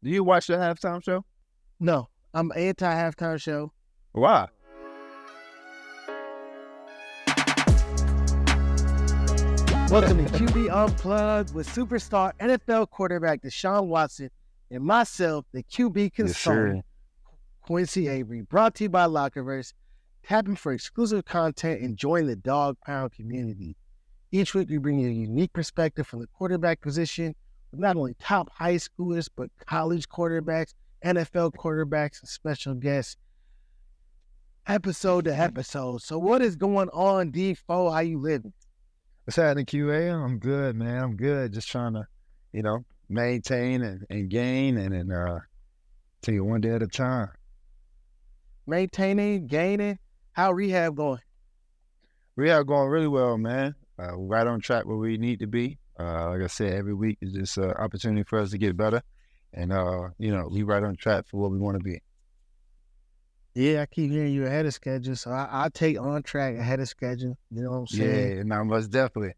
Do you watch the halftime show? No, I'm anti-halftime show. Why? Welcome to QB Unplugged with superstar NFL quarterback Deshaun Watson and myself, the QB consultant, Quincy Avery, brought to you by Lockerverse. Tap in for exclusive content and join the Dog Pound community. Each week, we bring you a unique perspective from the quarterback position with not only top high schoolers, but college quarterbacks, NFL quarterbacks, and special guests, episode to episode. So what is going on, D4? How you living? What's happening, QA? I'm good, man. I'm good. Just trying to, maintain and gain and then take it one day at a time. Maintaining, gaining. How rehab going? Rehab going really well, man. Right on track where we need to be. Like I said, every week is just an opportunity for us to get better. And, we right on track for what we want to be. Yeah, I keep hearing you ahead of schedule, so I take on track ahead of schedule. You know what I'm saying? Yeah, no, most definitely.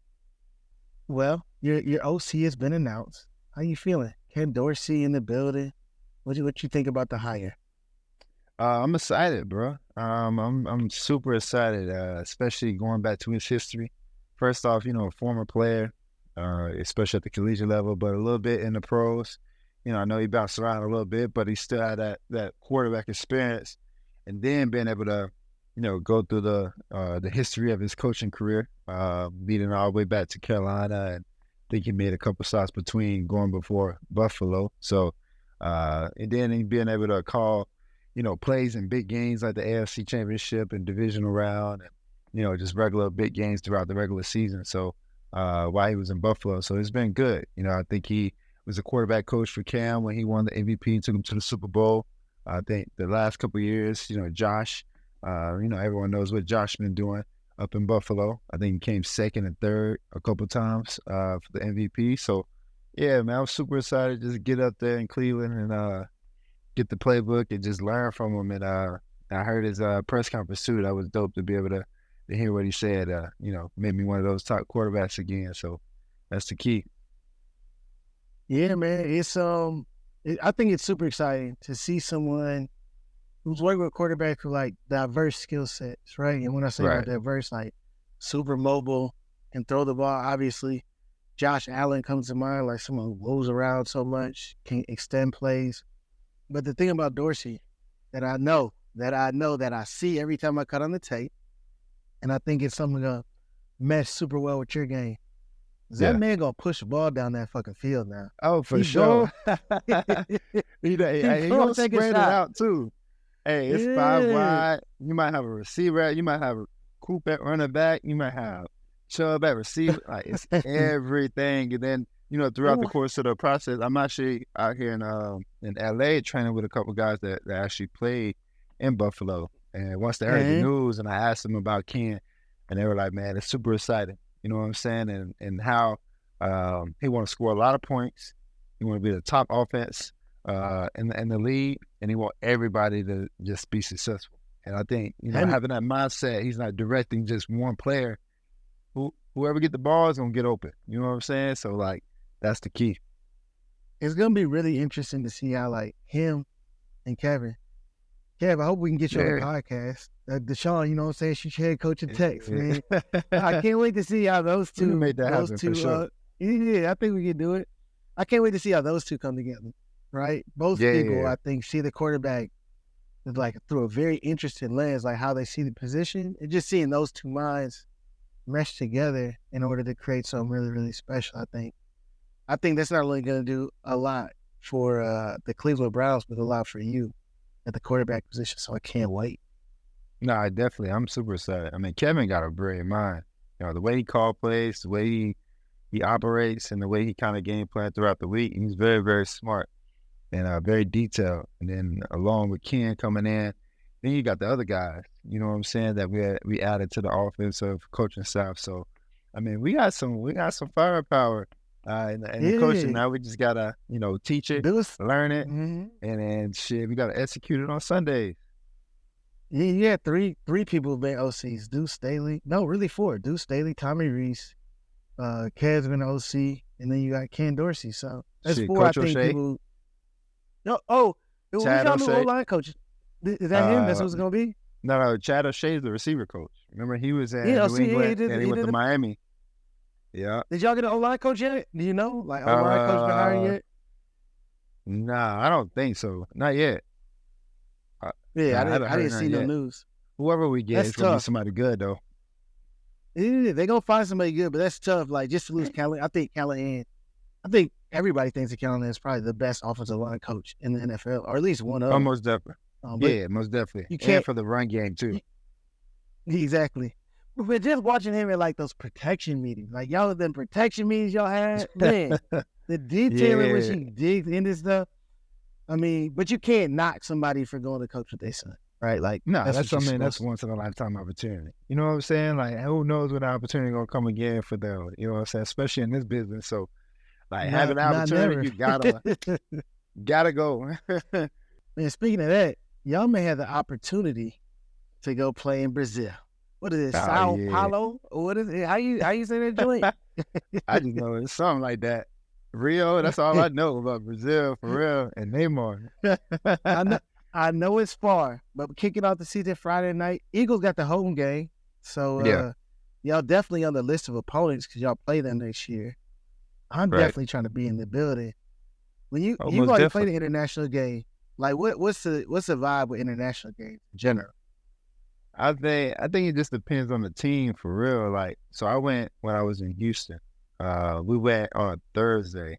Well, your OC has been announced. How you feeling? Ken Dorsey in the building. What you think about the hire? I'm excited, bro. I'm super excited, especially going back to his history. First off, a former player, especially at the collegiate level, but a little bit in the pros. I know he bounced around a little bit, but he still had that quarterback experience. And then being able to, go through the history of his coaching career, leading all the way back to Carolina, and I think he made a couple stops between going before Buffalo. So, and then being able to call, plays in big games like the AFC Championship and divisional round, and just regular big games throughout the regular season. So, while he was in Buffalo, so it's been good. I think he was a quarterback coach for Cam when he won the MVP, took him to the Super Bowl. I think the last couple of years, Josh, everyone knows what Josh been doing up in Buffalo. I think he came second and third a couple of times for the MVP. So, yeah, man, I was super excited to just get up there in Cleveland and get the playbook and just learn from him. And I heard his press conference too. That was dope to be able to hear what he said. Made me one of those top quarterbacks again. So that's the key. Yeah, man, it's I think it's super exciting to see someone who's working with quarterbacks with like diverse skill sets, right? And when I say about diverse, like super mobile and throw the ball, obviously, Josh Allen comes to mind, like someone who moves around so much, can extend plays. But the thing about Dorsey that I see every time I cut on the tape, and I think it's something gonna mesh super well with your game. That man gonna push the ball down that fucking field now. Oh, for sure. he gonna spread it out too. Hey, it's 5 wide. You might have a receiver. You might have a Coop at running back. You might have Chubb at receiver. Like it's everything. And then throughout the course of the process, I'm actually out here in LA training with a couple guys that actually played in Buffalo. And once they heard the news, and I asked them about Ken, and they were like, "Man, it's super exciting." You know what I'm saying? And how he want to score a lot of points. He want to be the top offense in the league, and he want everybody to just be successful. And I think, having that mindset, he's not directing just one player. Whoever get the ball is going to get open. You know what I'm saying? So, like, that's the key. It's going to be really interesting to see how, like, him and Kevin, I hope we can get you on the podcast. Deshaun, you know what I'm saying? She's head coach of Tex, man. I can't wait to see how those two made that happen for sure. Yeah, I think we can do it. I can't wait to see how those two come together, right? Both people, I think, see the quarterback like through a very interesting lens, like how they see the position, and just seeing those two minds mesh together in order to create something really, really special. I think that's not only going to do a lot for the Cleveland Browns, but a lot for you at the quarterback position. So I can't wait. No, I'm super excited. I mean, Kevin got a brilliant mind. The way he called plays, the way he operates, and the way he kind of game plan throughout the week. He's very, very smart and very detailed. And then along with Ken coming in, then you got the other guys. You know what I'm saying? That we added to the offensive coaching staff. So, I mean, we got some firepower in the coaching. Now we just gotta teach it, learn it, and then shit, we gotta execute it on Sundays. Yeah, three people have been OCs. Deuce Staley. No, really four. Deuce Staley, Tommy Reese, Kev's been OC, and then you got Ken Dorsey. So that's four, I think, people. who's Chad y'all new O'Shea. O-line coach? Is that him? That's what it's going to be? No, Chad O'Shea's the receiver coach. Remember, he was at Yeah, New England, and he went to Miami. Yeah. Did y'all get an O-line coach yet? Do you know? Like, O-line coach been hired yet? Nah, I don't think so. Not yet. I didn't see no news. Whoever we get, it's going to be somebody good, though. Yeah, they're going to find somebody good, but that's tough. Like, just to lose Callahan. I think everybody thinks that Callahan is probably the best offensive line coach in the NFL, or at least one of them. Most definitely. Yeah, most definitely. You can't for the run game, too. Exactly. But just watching him at, like, those protection meetings, like, y'all, them protection meetings y'all had, man, the detailing when she digs into stuff. I mean, but you can't knock somebody for going to coach with their son, right? Like, no, that's once in a lifetime opportunity. You know what I'm saying? Like, who knows when the opportunity gonna come again for them? You know what I'm saying? Especially in this business. So, like, having an opportunity, you gotta go. Man, speaking of that, y'all may have the opportunity to go play in Brazil. What is it, Sao Paulo? Or what is it? How you say that joint? I just know it's something like that. Rio, that's all I know about Brazil, for real, and Neymar. I know it's far, but kicking off the season Friday night, Eagles got the home game. So y'all definitely on the list of opponents because y'all play them next year. I'm definitely trying to be in the building. When you already played an international game, like what's the vibe with international games in general? I think it just depends on the team for real. Like, so I went when I was in Houston. We went on Thursday,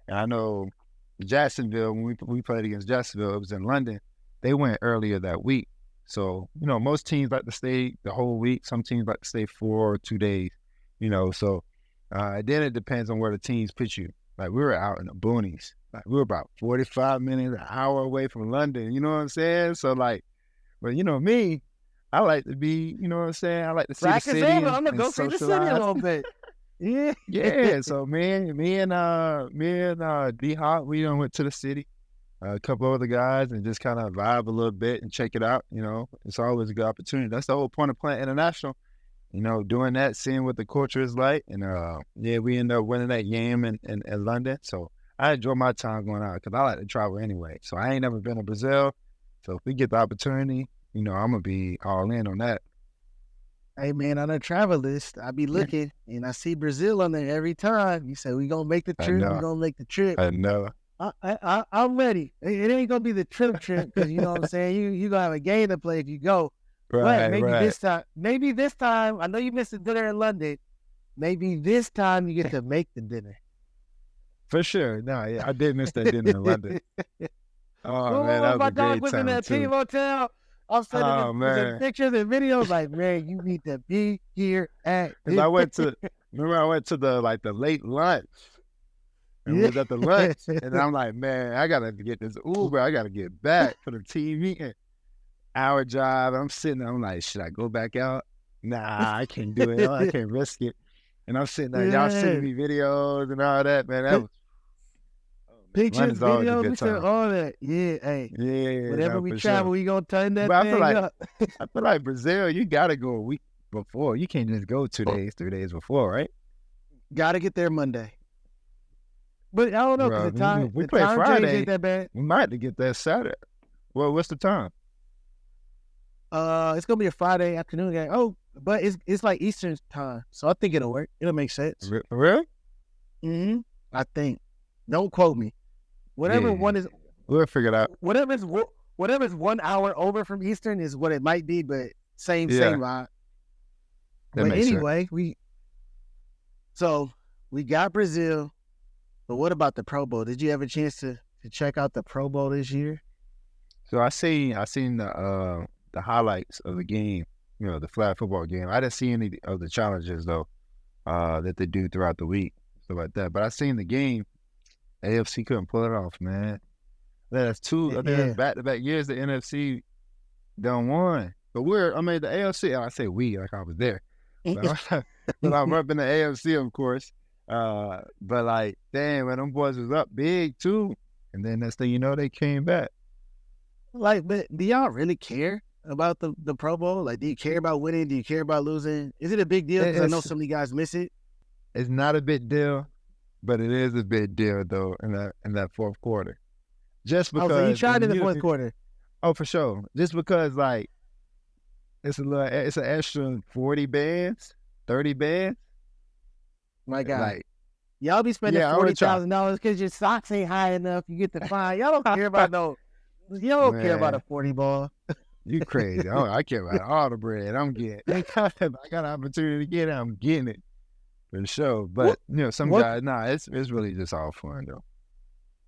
and I know Jacksonville, when we played against Jacksonville, it was in London. They went earlier that week. So, you know, most teams like to stay the whole week. Some teams like to stay 4 or 2 days, you know. So then it depends on where the teams put you. Like, we were out in the boonies. Like, we were about 45 minutes, an hour away from London. You know what I'm saying? So, like, but, you know, me, I like to be, you know what I'm saying? I like to see the city I'm going to go see the city a little bit. Yeah. So me and diehard, we went to the city, a couple of other guys, and just kind of vibe a little bit and check it out. You know, it's always a good opportunity. That's the whole point of playing international. You know, doing that, seeing what the culture is like, and we ended up winning that game in London. So I enjoy my time going out because I like to travel anyway. So I ain't never been to Brazil. So if we get the opportunity, you know, I'm gonna be all in on that. Hey, man, on a travel list, I be looking, and I see Brazil on there every time. You say, we going to make the trip, we're going to make the trip. I know. I'm ready. It ain't going to be the trip, because, you know what I'm saying? You going to have a game to play if you go. Right, but maybe this time, I know you missed the dinner in London. Maybe this time you get to make the dinner. For sure. No, yeah, I did miss that dinner in London. Oh, man, that was my a dog great was time, in that too. team hotel. I'm sending pictures and videos like, man, you need to be here at this. I went to the late lunch. And we was at the lunch. And I'm like, man, I got to get this Uber. I got to get back for the TV. Hour drive. I'm sitting there. I'm like, should I go back out? Nah, I can't do it. I can't risk it. And I'm sitting there. Y'all sending me videos and all that, man. That was pictures, videos, all that. Yeah, hey. Yeah. Whenever we travel, we gonna turn that but thing up. I feel like Brazil, you gotta go a week before. You can't just go 2 days, 3 days before, right? Gotta get there Monday. But I don't know, because the time we play Friday. Ain't that bad. We might have to get there Saturday. Well, what's the time? It's gonna be a Friday afternoon game. Oh, but it's like Eastern time, so I think it'll work. It'll make sense. For real? Mm-hmm. I think. Don't quote me. Whatever one is, we'll figure it out. Whatever is 1 hour over from Eastern is what it might be, but same vibe. But anyway, we got Brazil, but what about the Pro Bowl? Did you have a chance to check out the Pro Bowl this year? So I seen the highlights of the game, you know, the flag football game. I didn't see any of the challenges though that they do throughout the week, stuff like that. But I seen the game. AFC couldn't pull it off, man. That's back-to-back years the NFC done won. But the AFC, I say we, like I was there. But I'm up in the AFC, of course. But like, damn, man, them boys was up big too. And then next thing you know, they came back. Like, but do y'all really care about the Pro Bowl? Like, do you care about winning? Do you care about losing? Is it a big deal? Because I know some of you guys miss it. It's not a big deal. But it is a big deal though in that fourth quarter. Just because. So you tried in the fourth quarter. Oh, for sure. Just because, like, it's an extra 40 bands, 30 bands. My God. Like, y'all be spending $40,000 because your socks ain't high enough. You get the fine. Y'all don't care about you don't care about a 40 ball. You crazy. I care about all the bread I'm getting. I got an opportunity to get it, I'm getting it. For sure. But, some guys, it's really just all fun, though.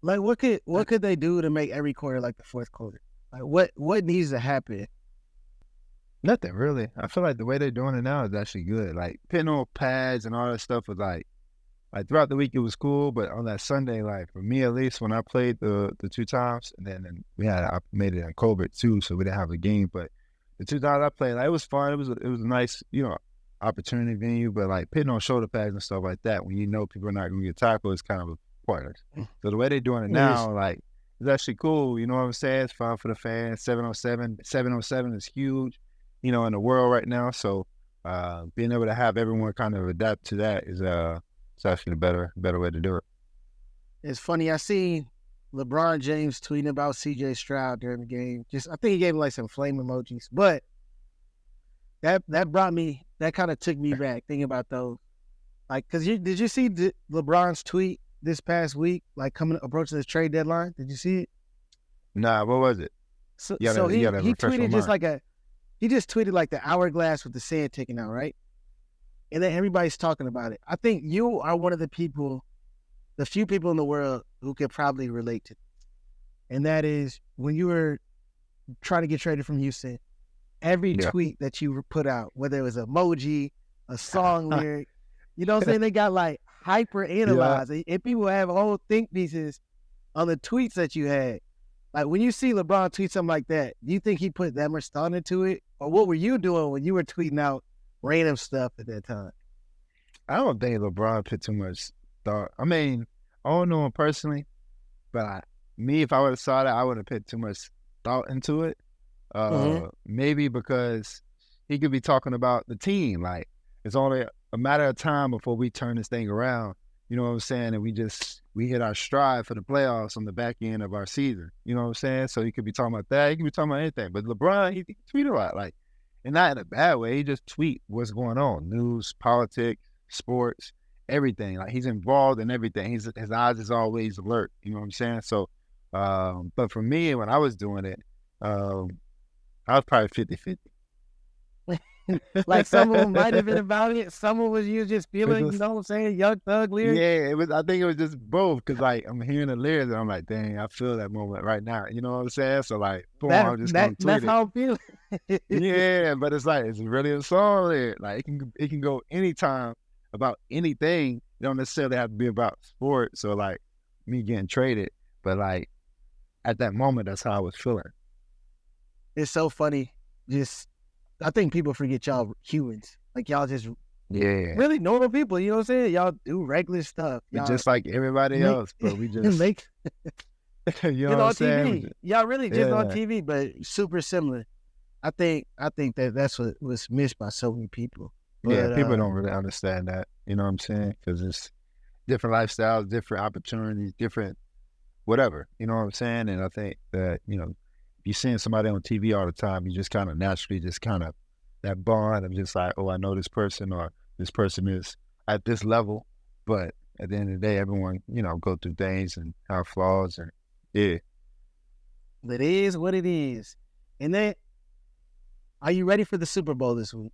Like, what could they do to make every quarter like the fourth quarter? Like, what needs to happen? Nothing, really. I feel like the way they're doing it now is actually good. Like, putting on pads and all that stuff was like throughout the week it was cool, but on that Sunday, like, for me at least, when I played the 2 times, and then I made it in COVID too, so we didn't have a game, but the 2 times I played, like, it was fun. It was a nice, opportunity venue, but like putting on shoulder pads and stuff like that when people are not going to get tackled is kind of pointless. So the way they're doing it now, like, it's actually cool. You know what I'm saying? It's fun for the fans. 707 is huge, in the world right now. So being able to have everyone kind of adapt to that is it's actually a better way to do it. It's funny. I seen LeBron James tweeting about CJ Stroud during the game. I think he gave him like some flame emojis, but that kind of took me back thinking about those. Like, did you see LeBron's tweet this past week, like approaching this trade deadline? Did you see it? Nah, what was it? So he tweeted he just tweeted like the hourglass with the sand taken out, right? And then everybody's talking about it. I think you are one of the few people in the world who could probably relate to this. And that is when you were trying to get traded from Houston, every tweet that you put out, whether it was an emoji, a song lyric, you know what I'm saying? They got like hyper analyzed. Yeah. And people have whole think pieces on the tweets that you had. Like, when you see LeBron tweet something like that, do you think he put that much thought into it? Or what were you doing when you were tweeting out random stuff at that time? I don't think LeBron put too much thought. I mean, I don't know him personally, but if I would have saw that, I wouldn't have put too much thought into it. Maybe because he could be talking about the team. Like, it's only a matter of time before we turn this thing around. You know what I'm saying? And we hit our stride for the playoffs on the back end of our season. You know what I'm saying? So he could be talking about that. He could be talking about anything. But LeBron, he tweet a lot, like, and not in a bad way. He just tweet what's going on: news, politics, sports, everything. Like, he's involved in everything. His eyes is always alert. You know what I'm saying? So, but for me, when I was doing it, I was probably 50-50. Like, some of them might have been about it. Some of you just feeling, you know what I'm saying, Young Thug lyrics. Yeah, I think it was just both, because, like, I'm hearing the lyrics and I'm like, dang, I feel that moment right now. You know what I'm saying? So, like, boom, I'm just going to tweet that's how I'm feeling. Yeah, but it's like, it's really a song lyric. Like, it can go anytime about anything. It don't necessarily have to be about sports or, like, me getting traded. But, like, at that moment, that's how I was feeling. It's so funny. I think people forget y'all humans. Like, y'all just really normal people. You know what I'm saying? Y'all do regular stuff. Y'all just like everybody else, but we just you know what I'm saying? TV. Y'all really just on TV, but super similar. I think that's what was missed by so many people. But, people don't really understand that. You know what I'm saying? Because it's different lifestyles, different opportunities, different whatever. You know what I'm saying? And I think that, if you're seeing somebody on TV all the time, you just kind of naturally that bond of just like, oh, I know this person, or this person is at this level. But at the end of the day, everyone, go through things and have flaws. And yeah. It is what it is. And then, are you ready for the Super Bowl this week?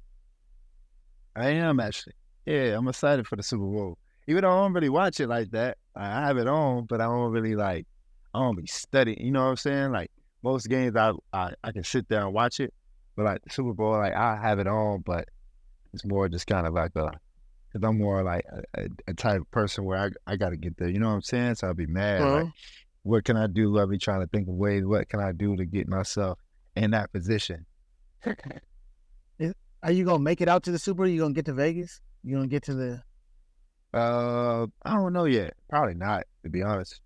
I am, actually. Yeah, I'm excited for the Super Bowl. Even though I don't really watch it like that. I have it on, but I don't really I don't be studying. You know what I'm saying? Like, most games, I can sit there and watch it, but like the Super Bowl, like, I have it on, but it's more just kind of like because I'm more like a type of person where I got to get there. You know what I'm saying? So I'll be mad. Like, what can I do? I'll be trying to think of ways. What can I do to get myself in that position? Are you gonna make it out to the Super Bowl? You gonna get to Vegas? You gonna get to the? I don't know yet. Probably not, to be honest.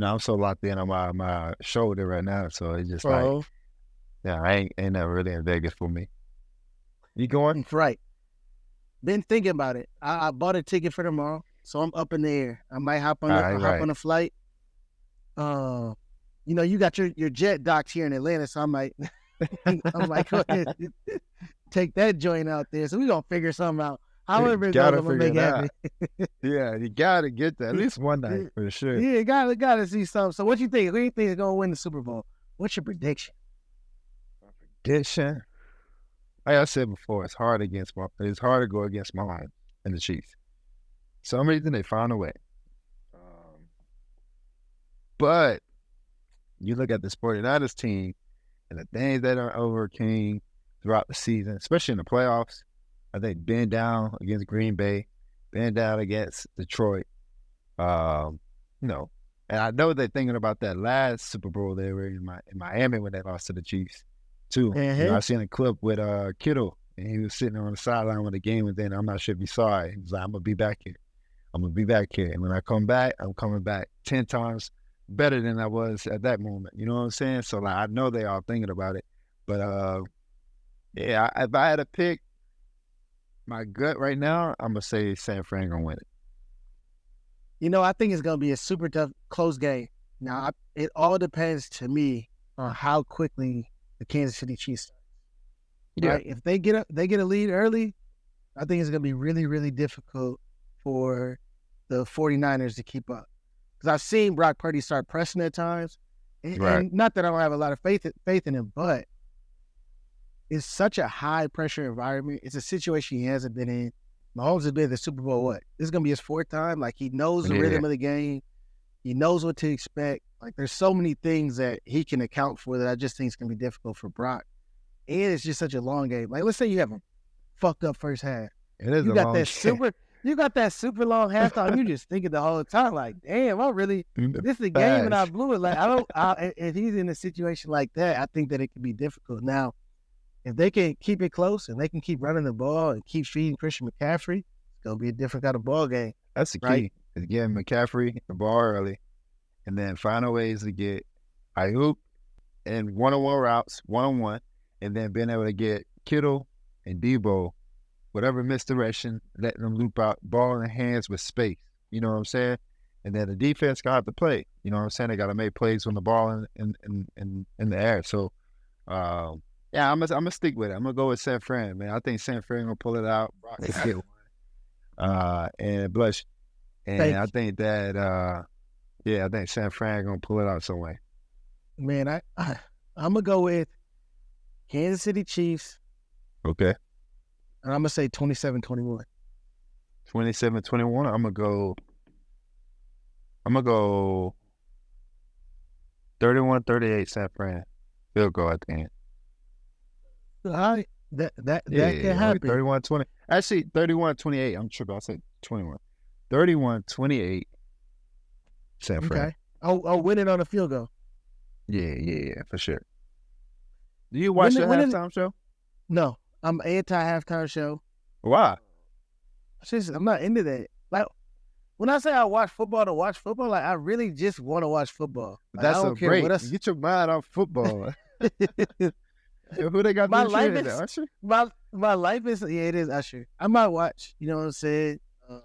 I'm so locked in on my shoulder right now, so it's just like, I ain't never really in Vegas for me. You going? Right. Been thinking about it. I bought a ticket for tomorrow, so I'm up in the air. I might hop on on a flight. you got your jet docked here in Atlanta, so I might go ahead and take that joint out there. So we're going to figure something out. However it goes, I'm going to make it happen. Yeah, you got to get that at least one night for sure. Yeah, gotta see something. So what you think? Who do you think is going to win the Super Bowl? What's your prediction? Prediction? Like I said before, it's hard to go against Mahomes and the Chiefs. For some reason, they found a way. But you look at the 49ers team and the things that are overcame throughout the season, especially in the playoffs. I think being down against Green Bay, being down against Detroit, and I know they're thinking about that last Super Bowl they were in Miami when they lost to the Chiefs too. Mm-hmm. I seen a clip with Kittle, and he was sitting on the sideline when the game was in. I'm not sure if you saw it. He was like, "I'm gonna be back here. I'm gonna be back here, and when I come back, I'm coming back 10 times better than I was at that moment." You know what I'm saying? So like, I know they all thinking about it, but if I had to pick my gut right now, I'm gonna say San Fran gonna win it. I think it's gonna be a super tough, close game. Now, it all depends to me on how quickly the Kansas City Chiefs start. Yeah. Right? If they get a lead early, I think it's gonna be really, really difficult for the 49ers to keep up. Because I've seen Brock Purdy start pressing at times, and not that I don't have a lot of faith in him, but it's such a high pressure environment. It's a situation he hasn't been in. Mahomes has been in the Super Bowl. This is gonna be his 4th time. Like, he knows the rhythm of the game. He knows what to expect. Like, there's so many things that he can account for that I just think it's gonna be difficult for Brock. And it's just such a long game. Like, let's say you have a fucked up first half. It is You got that super long halftime. You just thinking the whole time, like, damn, this is the game and I blew it. Like, if he's in a situation like that, I think that it could be difficult. Now, if they can keep it close and they can keep running the ball and keep feeding Christian McCaffrey, it's going to be a different kind of ball game. That's the key. Right? Is getting McCaffrey the ball early and then find ways to get Ayuk and one-on-one routes, one-on-one, and then being able to get Kittle and Debo, whatever misdirection, letting them loop out, ball in the hands with space. You know what I'm saying? And then the defense got to have to play. You know what I'm saying? They got to make plays when the ball in the air. So, yeah, I'm gonna stick with it. I'm gonna go with San Fran, man. I think San Fran gonna pull it out. Brock can get one. And blush. And I think that I think San Fran gonna pull it out some way. Man, I'm gonna go with Kansas City Chiefs. Okay. And I'm gonna say 27-21. 27-21. I'm gonna go 31-38 San Fran. Field goal at the end. All right. That can happen. 31-20. Actually, 31-28. I'm tripping. I said 21. 31-28 San Fran. Okay. Oh, win it on a field goal. Yeah, for sure. Do you watch the halftime show? No, I'm anti-halftime show. Why? I'm not into that. Like, when I say I watch football to watch football, like, I really just want to watch football. Like, that's a break. Get your mind off football. Who they got? My life is Usher. My life is it is Usher. I might watch. You know what I'm saying?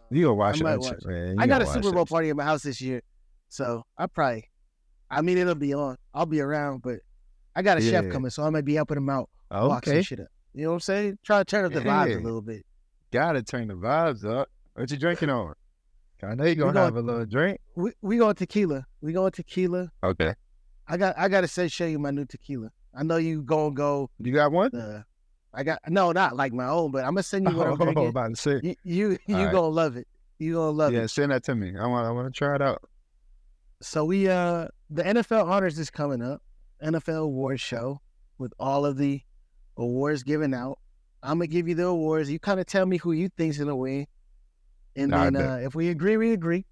You gonna watch Usher, man? I got a Super Bowl party at my house this year, so it'll be on. I'll be around, but I got a chef coming, so I might be helping him out. Boxing shit up. You know what I'm saying? Try to turn up the vibes a little bit. Gotta turn the vibes up. What you drinking on? I know you're gonna have a little drink. We going tequila. Okay. I gotta show you my new tequila. I know you gonna go. You got one? Not like my own, but I'm gonna send you what I'm drinking. About to say. You right. Gonna love it. You gonna love it. Yeah, send that to me. I want to try it out. So the NFL honors is coming up. NFL awards show with all of the awards given out. I'm gonna give you the awards. You kind of tell me who you think's gonna win, and then if we agree, we agree.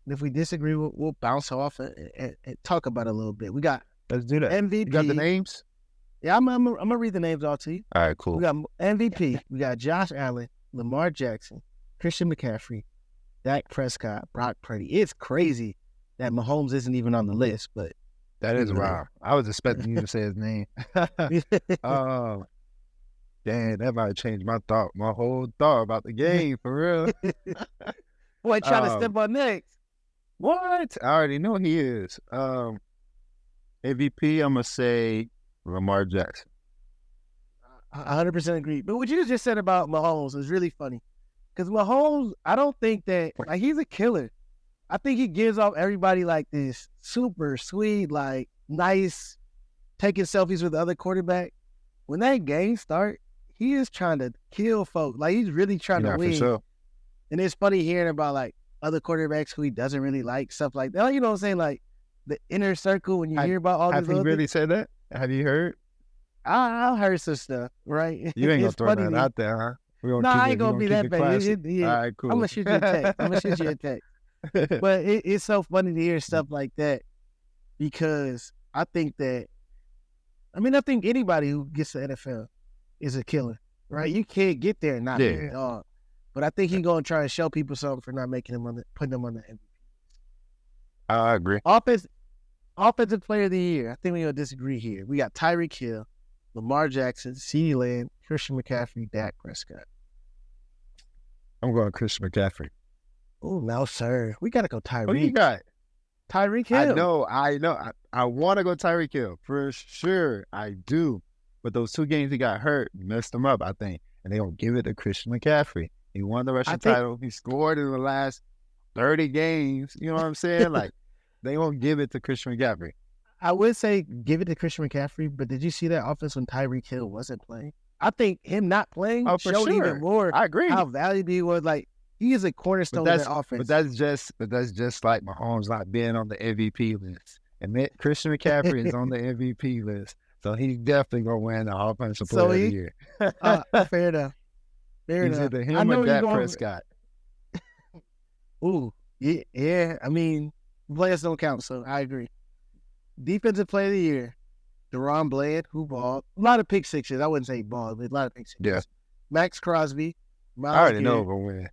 And if we disagree, we'll bounce off and talk about it a little bit. Let's do that. MVP. You got the names? Yeah, I'm gonna read the names all to you. All right, cool. We got MVP. We got Josh Allen, Lamar Jackson, Christian McCaffrey, Dak Prescott, Brock Purdy. It's crazy that Mahomes isn't even on the list, but that is wild. I was expecting you to say his name. Oh, damn, that might change my whole thought about the game for real. Boy, trying to step on next. What? I already know he is. MVP, I'm gonna say Lamar Jackson. 100% agree. But what you just said about Mahomes is really funny. Because Mahomes, I don't think that, like, he's a killer. I think he gives off everybody like this super sweet, like, nice, taking selfies with the other quarterback. When that game start, he is trying to kill folks. Like, he's really trying to win. For sure. And it's funny hearing about, like, other quarterbacks who he doesn't really like, stuff like that. You know what I'm saying? Like, the inner circle, when you hear about all these Have he really said that? Have you heard? I heard some stuff, right? You ain't gonna throw that out there, huh? No, I ain't gonna be that bad. All right, cool. I'm gonna shoot you a text. But it's so funny to hear stuff like that because I think anybody who gets to the NFL is a killer, right? You can't get there and not be a dog. But I think he's gonna try and show people something for not making him putting him on the MVP. I agree. Offensive Player of the Year. I think we're gonna disagree here. We got Tyreek Hill, Lamar Jackson, CeeDee Lamb, Christian McCaffrey, Dak Prescott. I'm going Christian McCaffrey. Oh, no, sir. We got to go Tyreek. Who you got? Tyreek Hill. I know. I want to go Tyreek Hill. For sure, I do. But those 2 games he got hurt messed him up, I think. And they don't give it to Christian McCaffrey. He won the rushing title. He scored in the last 30 games. You know what I'm saying? Like, they won't give it to Christian McCaffrey. I would say give it to Christian McCaffrey, but did you see that offense when Tyreek Hill wasn't playing? I think him not playing showed even more I agree. how valuable he was. Like, he is a cornerstone of that offense. But that's just like Mahomes not being on the MVP list. And Christian McCaffrey is on the MVP list. So he's definitely going to win the Offensive Player of the Year. Fair enough. Fair enough. Either him or Dak Prescott. Ooh, yeah. I mean, players don't count, so I agree. Defensive Player of the Year, Deron Bland, who balled. A lot of pick sixes. I wouldn't say balled, but a lot of pick sixes. Yeah. Max Crosby. I already know who's going to win.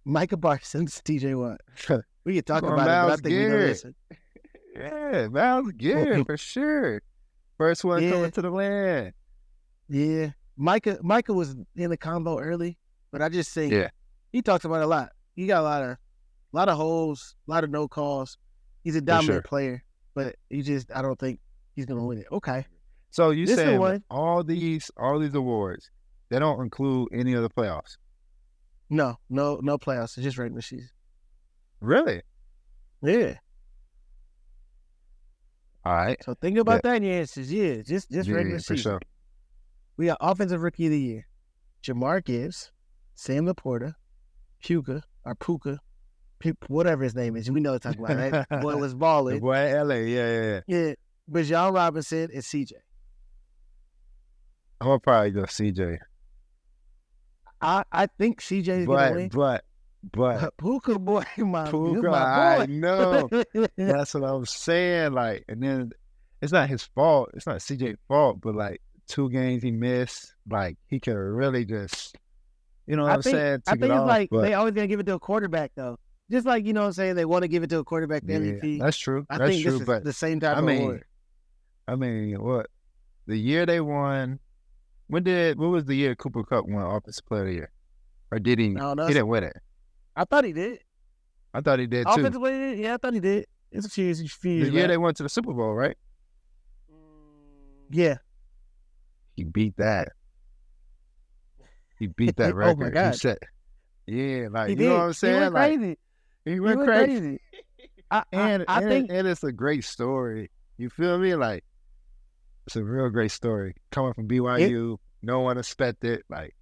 Micah Parsons, TJ Watt. We can talk about Miles it, but I think we know this. Yeah, Miles Garrett, for sure. First one coming to the land. Yeah. Micah was in the combo early, but I just think he talks about it a lot. He got a lot of holes, a lot of no calls. He's a dominant player, but I don't think he's gonna win it. Okay. So you saying all these awards, they don't include any of the playoffs? No playoffs. It's just regular season. Really? Yeah. All right. So think about that in your answers. Yeah, just regular season. For sure. We got Offensive Rookie of the Year. Jamar Gibbs, Sam Laporta, Puka, whatever his name is. We know what I'm talking about, right? Boy was balling. The boy LA, yeah. Yeah. Bijan Robinson and CJ. I'm going to probably go CJ. I think CJ is going to win. But Puka boy, my boy. I know. That's what I'm saying. Like, and then it's not his fault. It's not CJ's fault, but like 2 games he missed, like he could have really just, you know what I'm saying? I think it's like they always gonna give it to a quarterback though. Just like, you know what I'm saying, they want to give it to a quarterback the MVP. That's true. I think this is the same type of award. I mean, what? The year they won, what was the year Cooper Kupp won Offensive Player of the Year? Or did he? No, he didn't win it. I thought he did. I thought he did too. Offensive Player, yeah, I thought he did. It's a few years. The year they went to the Super Bowl, right? Yeah. He beat that. He beat that record. Oh my God. He said, yeah, like, he you did. know what I'm saying? He went crazy. I think it's a great story. You feel me? Like, it's a real great story. Coming from BYU, no one expected. Like,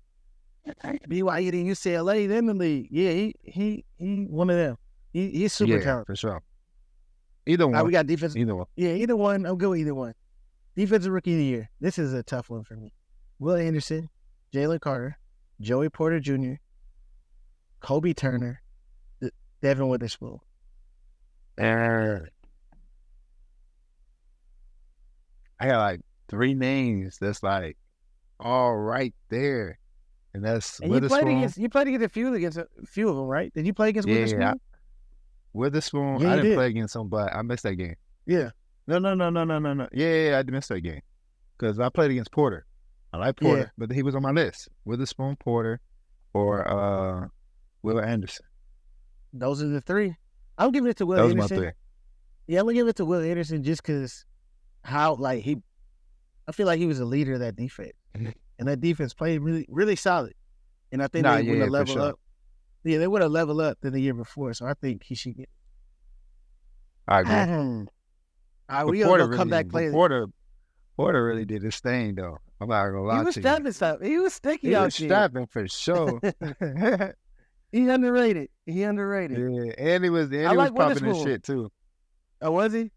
BYU to UCLA, they're in the league. Yeah, he one of them. He's super talented. For sure. Either one. We got defense. Either one. Yeah, either one. I'm good with either one. Defensive Rookie of the Year. This is a tough one for me. Will Anderson, Jalen Carter, Joey Porter Jr., Kobe Turner, Devin Witherspoon. I got like 3 names that's like all right there. And that's Witherspoon. You played against a few of them, right? Did you play against Witherspoon? Witherspoon, I didn't play against him, but I missed that game. Yeah. No. Yeah, I missed that game. Because I played against Porter. I like Porter, but he was on my list. Witherspoon, Porter, or Will Anderson. Those are the 3. I'm giving it to Will Anderson. Those are my 3. Yeah, I'm going to give it to Will Anderson just because how like I feel like he was a leader of that defense, and that defense played really, really solid. And I think they would have leveled up. Yeah, they would have leveled up than the year before. So I think he should get. I agree. We gonna go come back play. Porter really did his thing though. I'm not gonna lie to you. He was stepping stuff. He was sticky he out was there. stepping for sure. He underrated. Yeah, and he was popping his shit too. Oh, was he?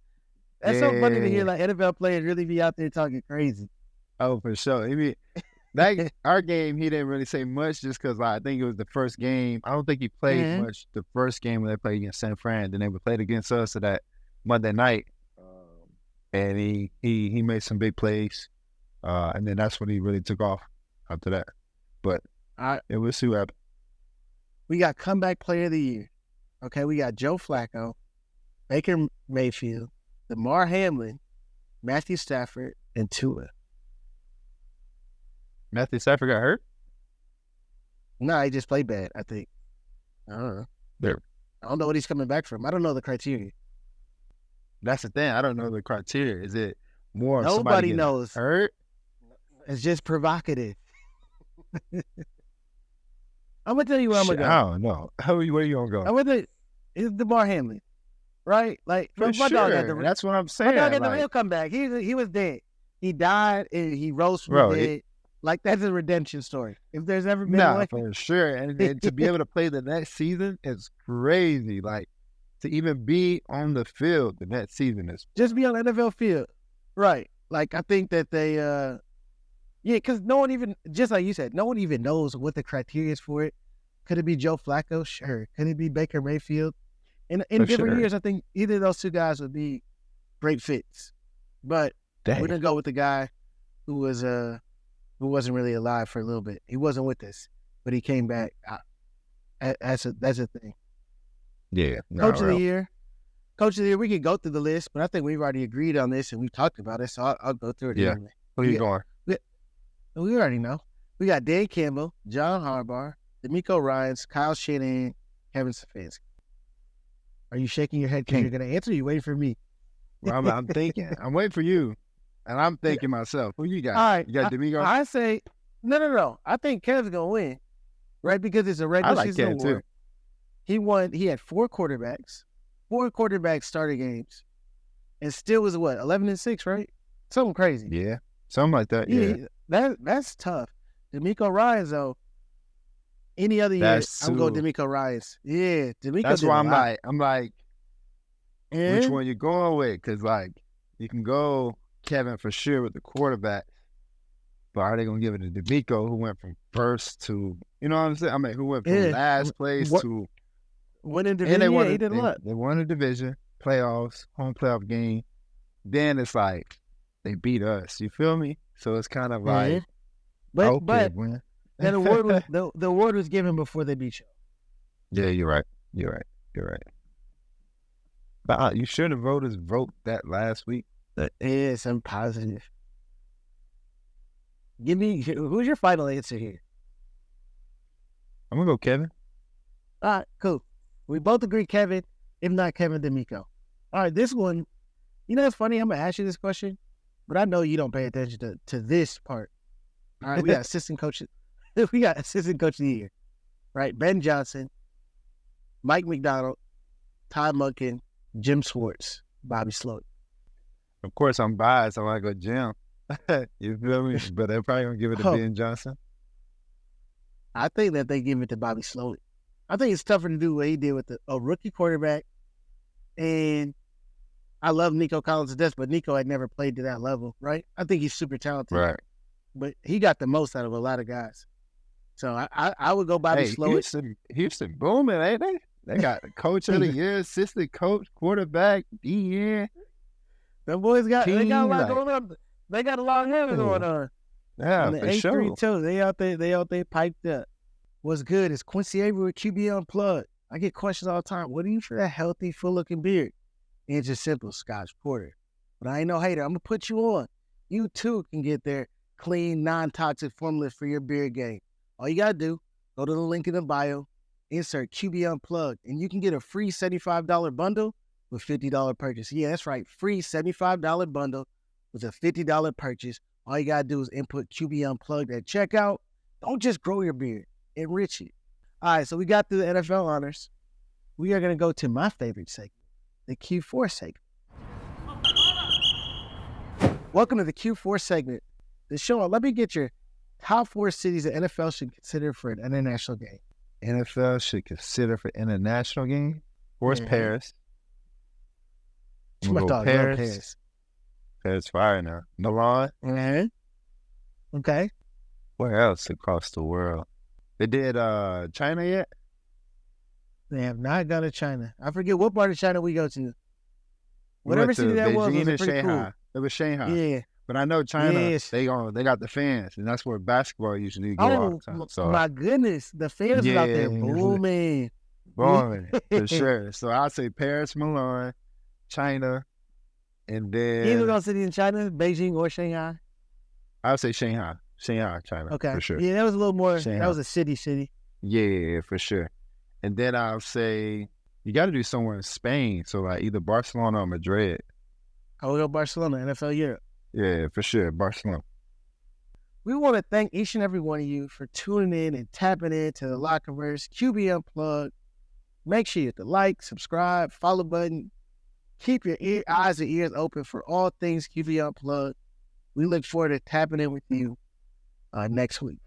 That's so funny to hear like NFL players really be out there talking crazy. Oh, for sure. I mean, our game, he didn't really say much just because I think it was the first game. I don't think he played much the first game when they played against San Fran. Then they played against us at that Monday night. And he made some big plays. And then that's when he really took off after that. But it was too happy. We got comeback player of the year. Okay, we got Joe Flacco, Baker Mayfield, Damar Hamlin, Matthew Stafford, and Tua. Matthew Stafford got hurt? No, he just played bad, I think. I don't know. I don't know what he's coming back from. I don't know the criteria. That's the thing. I don't know the criteria. Is it more nobody knows hurt? It's just provocative. I'm gonna tell you where I'm gonna go. I don't know. Where are you gonna go? I'm gonna tell you, it's Damar Hamlin, right? Like for sure. That's what I'm saying. My dog had the real comeback. He was dead. He died and he rose from the dead. Like that's a redemption story. If there's ever been one, for sure. And to be able to play the next season is crazy. Like to even be on the field the next season is just be on the NFL field, right? Like I think that they, because no one even, just like you said, no one even knows what the criteria is for it. Could it be Joe Flacco? Sure. Could it be Baker Mayfield? In different years, I think either of those two guys would be great fits. But we're gonna go with the guy who wasn't really alive for a little bit. He wasn't with us, but he came back. That's a thing. Yeah. Coach of the year. Coach of the year, we could go through the list, but I think we've already agreed on this and we've talked about it, so I'll go through it. Yeah. Who you going? We already know. We got Dan Campbell, John Harbaugh, D'Amico Ryans, Kyle Shanahan, Kevin Stefanski. Are you shaking your head because you're going to answer? Or you waiting for me? Well, I'm thinking. I'm waiting for you. And I'm thinking myself. Who you got? All right. You got D'Amico? I say, no. I think Kev's going to win, right? Because it's a regular season award. Too. He had four quarterbacks started games, and still was 11-6, right? Something crazy. Yeah, something like that. Yeah. That's tough. D'Amico Ryans, though. Any other year, I'm going D'Amico Ryans. Yeah, D'Amico. That's why I'm like, which one you going with? Because like, you can go Kevin for sure with the quarterback, but are they gonna give it to D'Amico, who went from first to, you know what I'm saying? I mean, who went from last place to winning division? He did a lot. They won the division, playoffs, home playoff game. Then it's like they beat us. You feel me? So it's kind of like, but that award was the award was given before they beat you. Yeah, you're right. But you sure the voters vote that last week? Yes, I'm positive. Give me, who's your final answer here? I'm gonna go Kevin. All right, cool. We both agree Kevin. If not Kevin, D'Amico. All right, this one. You know, it's funny. I'm gonna ask you this question, but I know you don't pay attention to this part. All right, we got assistant coaches. We got assistant coach of the year, right? Ben Johnson, Mike McDonald, Todd Monken, Jim Schwartz, Bobby Slowick. Of course, I'm biased. I want to go Jim. You feel me? But they're probably gonna give it to Ben Johnson. I think that they give it to Bobby Slowick. I think it's tougher to do what he did with a rookie quarterback. And I love Nico Collins to death, but Nico had never played to that level, right? I think he's super talented. Right. But he got the most out of a lot of guys. So I would go Bobby Slowick. Houston booming, ain't they? They got coach of the year, assistant coach, quarterback, DN. The boys they got a lot going on. They got a lot of having going on. Yeah, and the for sure. Too. They out there piped up. What's good is Quincy Avery with QB Unplugged. I get questions all the time. What do you for that healthy, full-looking beard? And it's just simple, Scotch Porter. But I ain't no hater. I'm going to put you on. You, too, can get their clean, non-toxic formula for your beard game. All you got to do, go to the link in the bio, insert QB Unplugged, and you can get a free $75 bundle with $50 purchase. Yeah, that's right. Free $75 bundle with a $50 purchase. All you got to do is input QB Unplugged at checkout. Don't just grow your beard, enrich it. All right, so we got through the NFL honors. We are going to go to my favorite segment, the Q4 segment. Welcome to the Q4 segment. Deshaun, let me get your top 4 cities the NFL should consider for an international game. NFL should consider for international game. Of course, Paris. My dog, Paris. Paris fire now. Milan. Okay. Where else across the world? They did China yet? They have not gone to China. I forget what part of China we go to. Whatever city that was pretty Shanghai. cool. It was Shanghai. Yeah. But I know China, they got the fans, and that's where basketball usually go all the time. So, my goodness. The fans are out there booming. Booming, for sure. So I'd say Paris, Milan, China, and then... Either of those cities in China, Beijing or Shanghai? I would say Shanghai. Shanghai, China, okay. For sure. Yeah, that was a little more... Shanghai. That was a city. Yeah, for sure. And then I would say you got to do somewhere in Spain. So like either Barcelona or Madrid. I will go Barcelona, NFL Europe. Yeah, for sure, Barcelona. We want to thank each and every one of you for tuning in and tapping into the Lockerverse QB Unplugged. Make sure you hit the like, subscribe, follow button. Keep your eyes and ears open for all things QB Unplugged. We look forward to tapping in with you next week.